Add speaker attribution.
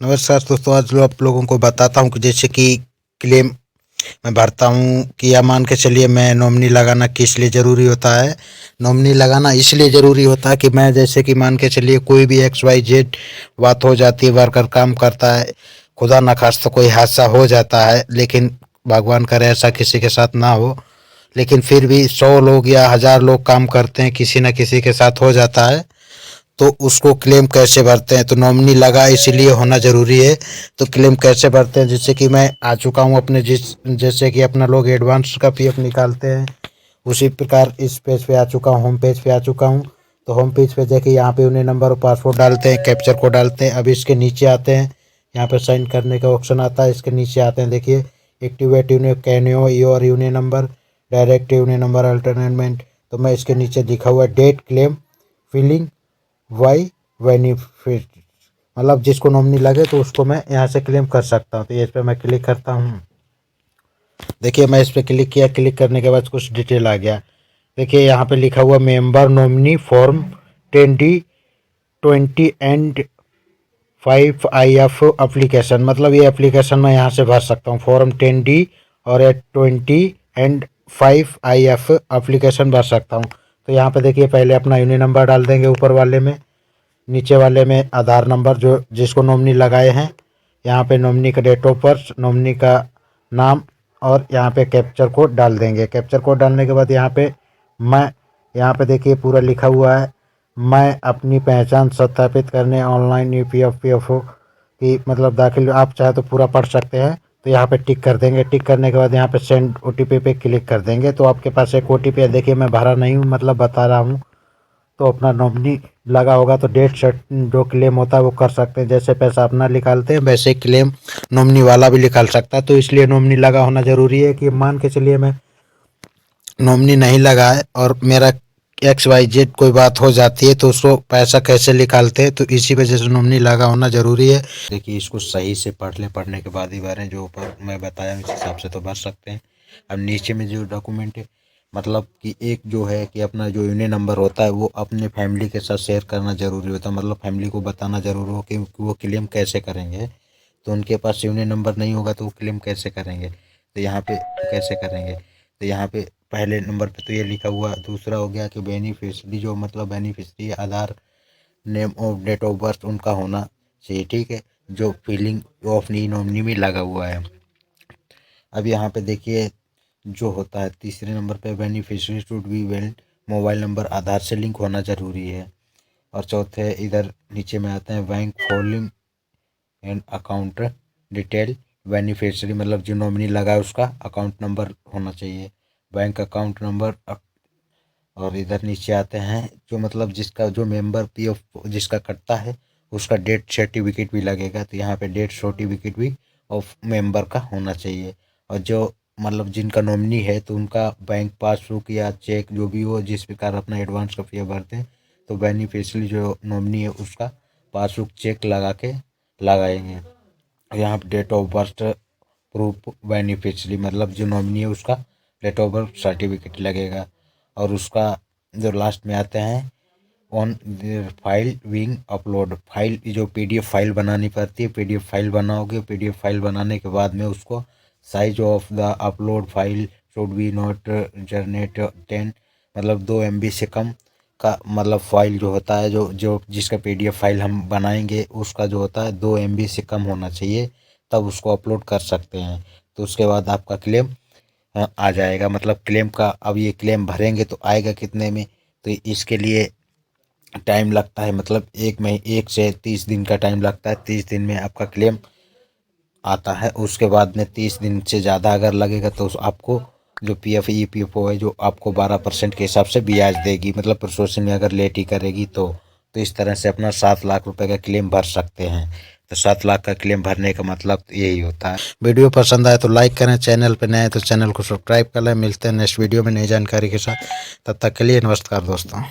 Speaker 1: नमस्कार दोस्तों, आज जो आप लोगों को बताता हूँ कि जैसे कि क्लेम मैं भरता हूँ कि या मान के चलिए मैं नॉमिनी लगाना किस लिए ज़रूरी होता है। नॉमिनी लगाना इसलिए ज़रूरी होता है कि मैं जैसे कि मान के चलिए कोई भी XYZ बात हो जाती है, वर्कर काम करता है, खुदा न खास्ता कोई हादसा हो जाता है, लेकिन भगवान करे ऐसा किसी के साथ ना हो, लेकिन फिर भी 100 लोग या 1000 लोग काम करते हैं, किसी न किसी के साथ हो जाता है, तो उसको क्लेम कैसे भरते हैं। तो नॉमिनी लगा इसलिए होना ज़रूरी है। तो क्लेम कैसे भरते हैं, जैसे कि मैं आ चुका हूँ अपने जैसे कि अपना लोग एडवांस का PF निकालते हैं, उसी प्रकार इस पेज पे आ चुका हूँ, होम पेज पे आ चुका हूँ। तो होम पेज पे देखिए यहाँ पे उन्हें नंबर और पासवर्ड डालते हैं, कैप्चर कोड डालते हैं। अब इसके नीचे आते हैं, यहाँ पे साइन करने का ऑप्शन आता है, इसके नीचे आते हैं, देखिए एक्टिवेट यूनियन कैनियो your union number, direct union number अल्टरनेटमेंट। तो मैं इसके नीचे लिखा हुआ है डेट क्लेम फिलिंग वाई बेनिफिट, मतलब जिसको नॉमिनी लगे तो उसको मैं यहाँ से क्लेम कर सकता हूँ। तो इस पर मैं क्लिक करता हूँ। देखिए मैं इस पर क्लिक किया, क्लिक करने के बाद कुछ डिटेल आ गया। देखिए यहाँ पे लिखा हुआ member nominee form 10D20 and 5IF application, मतलब ये एप्लीकेशन मैं यहाँ से भर सकता हूँ। फॉर्म 10D और 20 एंड 5IF एप्लीकेशन भर सकता हूँ। तो यहाँ पे देखिए पहले अपना यूनियन नंबर डाल देंगे ऊपर वाले में, नीचे वाले में आधार नंबर जो जिसको नॉमिनी लगाए हैं, यहाँ पे नॉमिनी का डेट ऑफ बर्थ, नॉमिनी का नाम, और यहाँ पे कैप्चर कोड डाल देंगे। कैप्चर कोड डालने के बाद यहाँ पे देखिए पूरा लिखा हुआ है, मैं अपनी पहचान सत्यापित करने ऑनलाइन EPFO की मतलब दाखिल, आप चाहे तो पूरा पढ़ सकते हैं। तो यहाँ पे टिक कर देंगे। टिक करने के बाद यहाँ पे सेंड OTP पे क्लिक कर देंगे। तो आपके पास एक OTP है, देखिए मैं भरा नहीं हूँ, मतलब बता रहा हूँ। तो अपना नॉमिनी लगा होगा तो डेट शर्ट जो क्लेम होता है वो कर सकते हैं। जैसे पैसा अपना निकालते हैं वैसे क्लेम नॉमिनी वाला भी निकाल सकता है। तो इसलिए नॉमिनी लगा होना ज़रूरी है। कि मान के चलिए मैं नॉमिनी नहीं लगा है और मेरा XYZ कोई बात हो जाती है तो उसको पैसा कैसे निकालते हैं, तो इसी वजह से नॉमिनी लगा होना ज़रूरी है। देखिए इसको सही से पढ़ लें, पढ़ने के बाद ही भरें, जो ऊपर मैं बताया उस हिसाब से तो भर सकते हैं। अब नीचे में जो डॉक्यूमेंट है, मतलब कि एक जो है कि अपना जो यूनियन नंबर होता है वो अपने फैमिली के साथ शेयर करना ज़रूरी होता है, मतलब फैमिली को बताना ज़रूरी हो कि वो क्लेम कैसे करेंगे। तो उनके पास यूनियन नंबर नहीं होगा तो वो क्लेम कैसे करेंगे, तो यहाँ पे कैसे करेंगे। तो यहाँ पे पहले नंबर पे तो ये लिखा हुआ, दूसरा हो गया कि बेनिफिशरी, जो मतलब बेनिफिशरी आधार, नेम और डेट ऑफ बर्थ उनका होना चाहिए, ठीक है, जो फिलिंग ऑफ नॉमिनी में लगा हुआ है। अब यहाँ पे देखिए जो होता है तीसरे नंबर पे beneficiary should be well, mobile number Aadhaar से लिंक होना ज़रूरी है। और चौथे इधर नीचे में आते हैं bank following and account detail beneficiary, मतलब जो नॉमिनी लगा है उसका अकाउंट नंबर होना चाहिए, बैंक अकाउंट नंबर। और इधर नीचे आते हैं जो मतलब जिसका जो मेंबर PF जिसका कटता है उसका डेथ सर्टिफिकेट भी लगेगा। तो यहाँ पे डेथ सर्टिफिकेट भी ऑफ मेंबर का होना चाहिए। और जो मतलब जिनका नॉमिनी है तो उनका बैंक पासबुक या चेक जो भी हो, जिस प्रकार अपना एडवांस का PF भरते हैं तो बेनिफिशियरी जो नॉमिनी है उसका पासबुक चेक लगा के लगाएंगे। यहाँ पे date of birth proof beneficiary, मतलब जो नॉमिनी है उसका डेट ऑफ बर्थ सर्टिफिकेट लगेगा। और उसका जो लास्ट में आते हैं on file wing upload, file जो PDF फाइल बनानी पड़ती है, PDF फाइल बनाओगे, PDF फाइल बनाने के बाद में उसको size of the upload file should be not generate 10, मतलब 2 MB से कम का, मतलब फाइल जो होता है जो जो जिसका PDF फाइल हम बनाएंगे उसका जो होता है 2 MB से कम होना चाहिए, तब उसको अपलोड कर सकते हैं। तो उसके बाद आपका क्लेम आ जाएगा, मतलब क्लेम का। अब ये क्लेम भरेंगे तो आएगा कितने में, तो इसके लिए टाइम लगता है, मतलब 1 से 30 दिन का टाइम लगता है। 30 दिन में आपका क्लेम आता है। उसके बाद में 30 दिन से ज़्यादा अगर लगेगा तो आपको जो PF EPFO है जो आपको 12% के हिसाब से ब्याज देगी, मतलब प्रोसेसिंग में अगर लेट ही करेगी तो इस तरह से अपना 7 लाख रुपए का क्लेम भर सकते हैं। तो 7 लाख का क्लेम भरने का मतलब यही होता है। वीडियो पसंद आए तो लाइक करें, चैनल पर नए हैं तो चैनल को सब्सक्राइब कर लें। मिलते हैं नेक्स्ट वीडियो में नई जानकारी के साथ, तब तक के लिए नमस्कार दोस्तों।